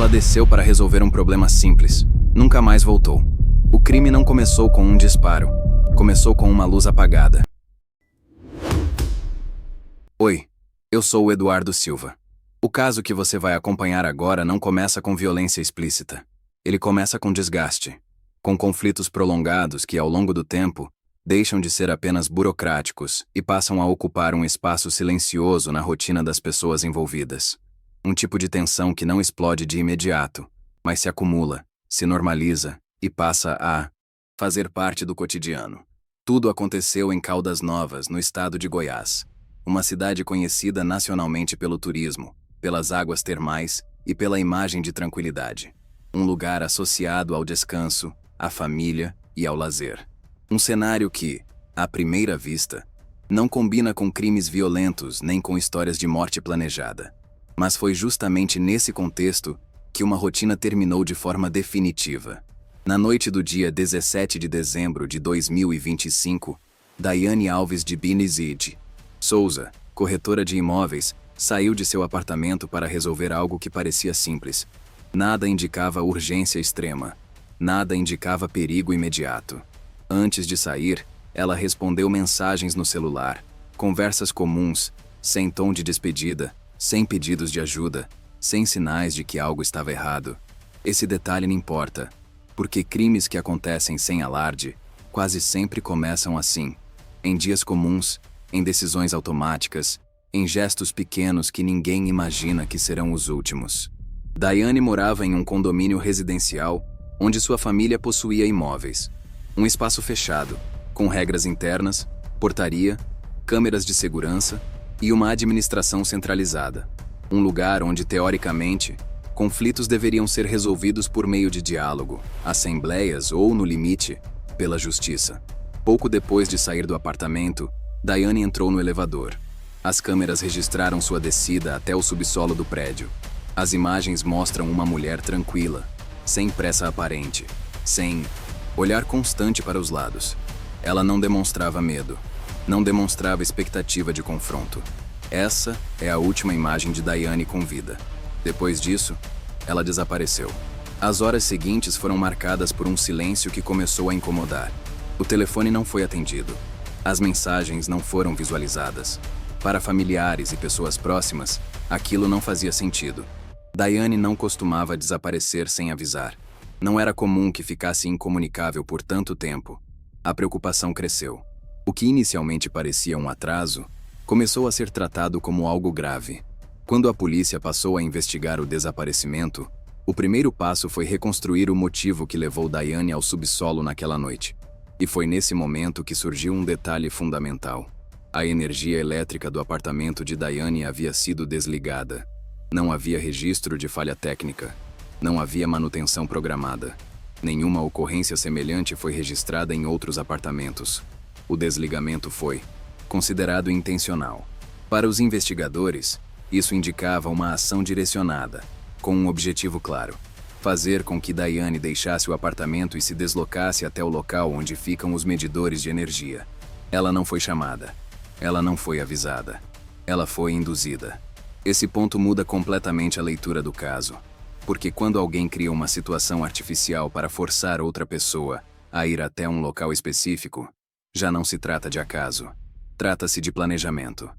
Ela desceu para resolver um problema simples. Nunca mais voltou. O crime não começou com um disparo. Começou com uma luz apagada. Oi, eu sou o Eduardo Silva. O caso que você vai acompanhar agora não começa com violência explícita. Ele começa com desgaste, com conflitos prolongados que, ao longo do tempo, deixam de ser apenas burocráticos e passam a ocupar um espaço silencioso na rotina das pessoas envolvidas. Um tipo de tensão que não explode de imediato, mas se acumula, se normaliza e passa a fazer parte do cotidiano. Tudo aconteceu em Caldas Novas, no estado de Goiás, uma cidade conhecida nacionalmente pelo turismo, pelas águas termais e pela imagem de tranquilidade. Um lugar associado ao descanso, à família e ao lazer. Um cenário que, à primeira vista, não combina com crimes violentos nem com histórias de morte planejada. Mas foi justamente nesse contexto que uma rotina terminou de forma definitiva. Na noite do dia 17 de dezembro de 2025, Daiane Alves de Benizide Souza, corretora de imóveis, saiu de seu apartamento para resolver algo que parecia simples. Nada indicava urgência extrema. Nada indicava perigo imediato. Antes de sair, ela respondeu mensagens no celular, conversas comuns, sem tom de despedida, sem pedidos de ajuda, sem sinais de que algo estava errado. Esse detalhe não importa, porque crimes que acontecem sem alarde quase sempre começam assim, em dias comuns, em decisões automáticas, em gestos pequenos que ninguém imagina que serão os últimos. Daiane morava em um condomínio residencial onde sua família possuía imóveis. Um espaço fechado, com regras internas, portaria, câmeras de segurança e uma administração centralizada. Um lugar onde, teoricamente, conflitos deveriam ser resolvidos por meio de diálogo, assembleias ou, no limite, pela justiça. Pouco depois de sair do apartamento, Daiane entrou no elevador. As câmeras registraram sua descida até o subsolo do prédio. As imagens mostram uma mulher tranquila, sem pressa aparente, sem olhar constante para os lados. Ela não demonstrava medo, não demonstrava expectativa de confronto. Essa é a última imagem de Daiane com vida. Depois disso, ela desapareceu. As horas seguintes foram marcadas por um silêncio que começou a incomodar. O telefone não foi atendido. As mensagens não foram visualizadas. Para familiares e pessoas próximas, aquilo não fazia sentido. Daiane não costumava desaparecer sem avisar. Não era comum que ficasse incomunicável por tanto tempo. A preocupação cresceu. O que inicialmente parecia um atraso, começou a ser tratado como algo grave. Quando a polícia passou a investigar o desaparecimento, o primeiro passo foi reconstruir o motivo que levou Daiane ao subsolo naquela noite. E foi nesse momento que surgiu um detalhe fundamental. A energia elétrica do apartamento de Daiane havia sido desligada. Não havia registro de falha técnica. Não havia manutenção programada. Nenhuma ocorrência semelhante foi registrada em outros apartamentos. O desligamento foi considerado intencional. Para os investigadores, isso indicava uma ação direcionada, com um objetivo claro: fazer com que Daiane deixasse o apartamento e se deslocasse até o local onde ficam os medidores de energia. Ela não foi chamada. Ela não foi avisada. Ela foi induzida. Esse ponto muda completamente a leitura do caso. Porque quando alguém cria uma situação artificial para forçar outra pessoa a ir até um local específico, já não se trata de acaso. Trata-se de planejamento.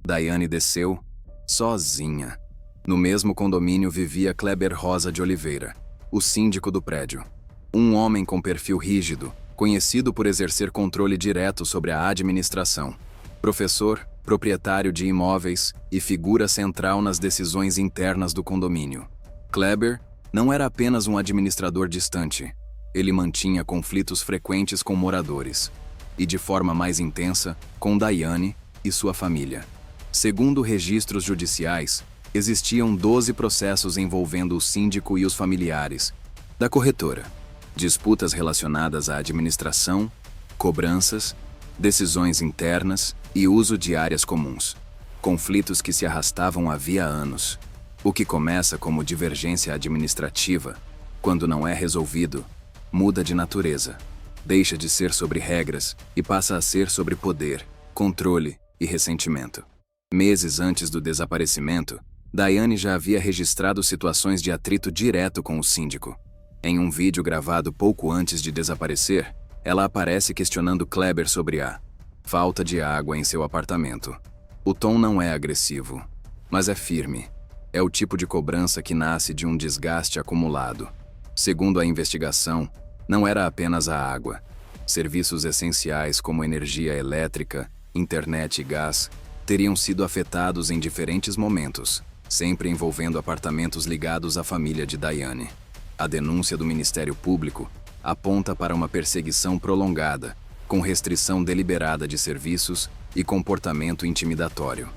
Daiane desceu sozinha. No mesmo condomínio vivia Kleber Rosa de Oliveira, o síndico do prédio. Um homem com perfil rígido, conhecido por exercer controle direto sobre a administração. Professor, proprietário de imóveis e figura central nas decisões internas do condomínio. Kleber não era apenas um administrador distante. Ele mantinha conflitos frequentes com moradores. E de forma mais intensa, com Daiane e sua família. Segundo registros judiciais, existiam 12 processos envolvendo o síndico e os familiares da corretora. Disputas relacionadas à administração, cobranças, decisões internas e uso de áreas comuns. Conflitos que se arrastavam havia anos. O que começa como divergência administrativa, quando não é resolvido, muda de natureza. Deixa de ser sobre regras e passa a ser sobre poder, controle e ressentimento. Meses antes do desaparecimento, Daiane já havia registrado situações de atrito direto com o síndico. Em um vídeo gravado pouco antes de desaparecer, ela aparece questionando Kleber sobre a falta de água em seu apartamento. O tom não é agressivo, mas é firme. É o tipo de cobrança que nasce de um desgaste acumulado. Segundo a investigação, não era apenas a água. Serviços essenciais como energia elétrica, internet e gás teriam sido afetados em diferentes momentos, sempre envolvendo apartamentos ligados à família de Daiane. A denúncia do Ministério Público aponta para uma perseguição prolongada, com restrição deliberada de serviços e comportamento intimidatório.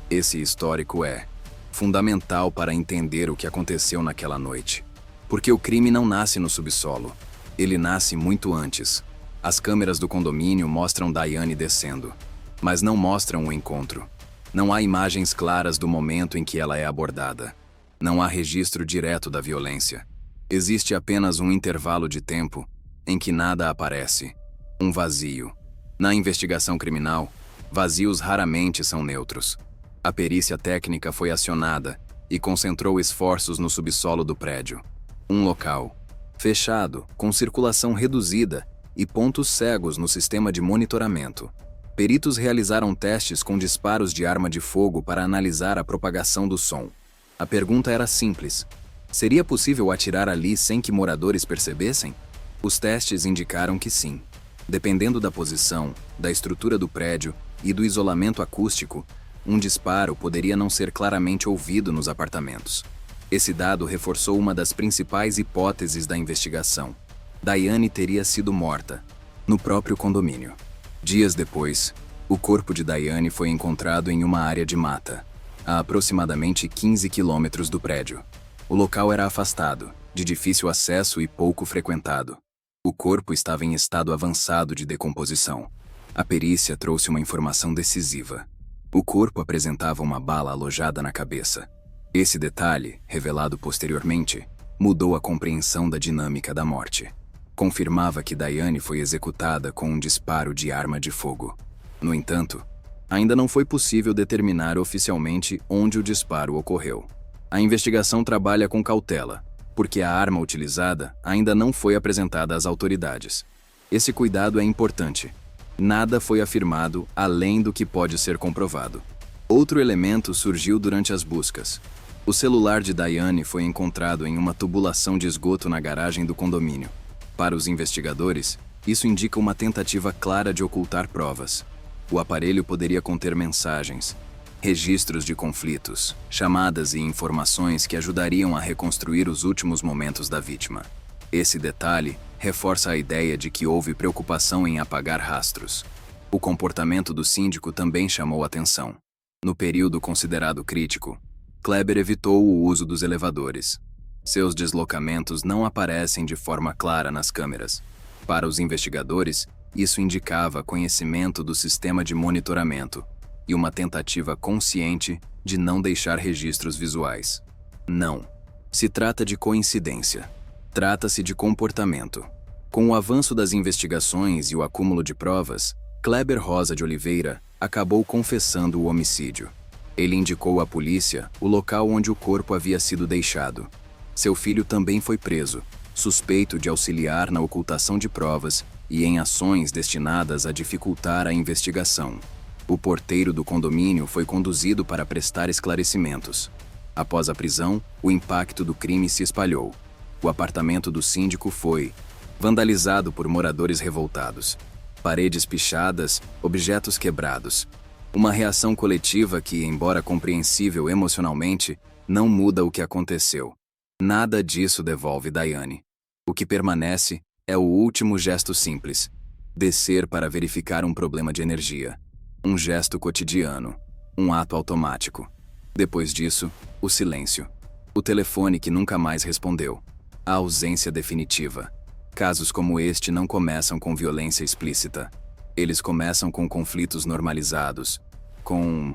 Esse histórico é fundamental para entender o que aconteceu naquela noite. Porque o crime não nasce no subsolo. Ele nasce muito antes. As câmeras do condomínio mostram Daiane descendo, mas não mostram o encontro. Não há imagens claras do momento em que ela é abordada. Não há registro direto da violência. Existe apenas um intervalo de tempo em que nada aparece. Um vazio. Na investigação criminal, vazios raramente são neutros. A perícia técnica foi acionada e concentrou esforços no subsolo do prédio. Um local fechado, com circulação reduzida e pontos cegos no sistema de monitoramento. Peritos realizaram testes com disparos de arma de fogo para analisar a propagação do som. A pergunta era simples: seria possível atirar ali sem que moradores percebessem? Os testes indicaram que sim. Dependendo da posição, da estrutura do prédio e do isolamento acústico, um disparo poderia não ser claramente ouvido nos apartamentos. Esse dado reforçou uma das principais hipóteses da investigação. Daiane teria sido morta no próprio condomínio. Dias depois, o corpo de Daiane foi encontrado em uma área de mata, a aproximadamente 15 quilômetros do prédio. O local era afastado, de difícil acesso e pouco frequentado. O corpo estava em estado avançado de decomposição. A perícia trouxe uma informação decisiva. O corpo apresentava uma bala alojada na cabeça. Esse detalhe, revelado posteriormente, mudou a compreensão da dinâmica da morte. Confirmava que Daiane foi executada com um disparo de arma de fogo. No entanto, ainda não foi possível determinar oficialmente onde o disparo ocorreu. A investigação trabalha com cautela, porque a arma utilizada ainda não foi apresentada às autoridades. Esse cuidado é importante. Nada foi afirmado além do que pode ser comprovado. Outro elemento surgiu durante as buscas. O celular de Daiane foi encontrado em uma tubulação de esgoto na garagem do condomínio. Para os investigadores, isso indica uma tentativa clara de ocultar provas. O aparelho poderia conter mensagens, registros de conflitos, chamadas e informações que ajudariam a reconstruir os últimos momentos da vítima. Esse detalhe reforça a ideia de que houve preocupação em apagar rastros. O comportamento do síndico também chamou atenção. No período considerado crítico, Kleber evitou o uso dos elevadores. Seus deslocamentos não aparecem de forma clara nas câmeras. Para os investigadores, isso indicava conhecimento do sistema de monitoramento e uma tentativa consciente de não deixar registros visuais. Não. Se trata de coincidência. Trata-se de comportamento. Com o avanço das investigações e o acúmulo de provas, Kleber Rosa de Oliveira acabou confessando o homicídio. Ele indicou à polícia o local onde o corpo havia sido deixado. Seu filho também foi preso, suspeito de auxiliar na ocultação de provas e em ações destinadas a dificultar a investigação. O porteiro do condomínio foi conduzido para prestar esclarecimentos. Após a prisão, o impacto do crime se espalhou. O apartamento do síndico foi vandalizado por moradores revoltados. Paredes pichadas, objetos quebrados. Uma reação coletiva que, embora compreensível emocionalmente, não muda o que aconteceu. Nada disso devolve Daiane. O que permanece é o último gesto simples: descer para verificar um problema de energia. Um gesto cotidiano, um ato automático. Depois disso, o silêncio. O telefone que nunca mais respondeu. A ausência definitiva. Casos como este não começam com violência explícita. Eles começam com conflitos normalizados, com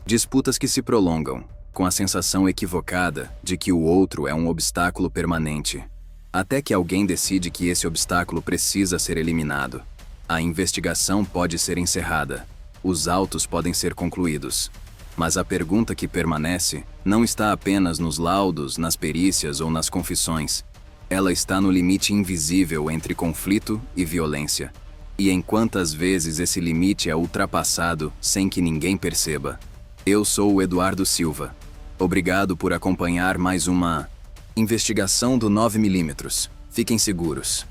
disputas que se prolongam, com a sensação equivocada de que o outro é um obstáculo permanente, até que alguém decide que esse obstáculo precisa ser eliminado. A investigação pode ser encerrada, os autos podem ser concluídos, Mas a pergunta que permanece não está apenas nos laudos, nas perícias ou nas confissões. Ela está no limite invisível entre conflito e violência. E em quantas vezes esse limite é ultrapassado sem que ninguém perceba. Eu sou o Eduardo Silva. Obrigado por acompanhar mais uma investigação do 9mm. Fiquem seguros.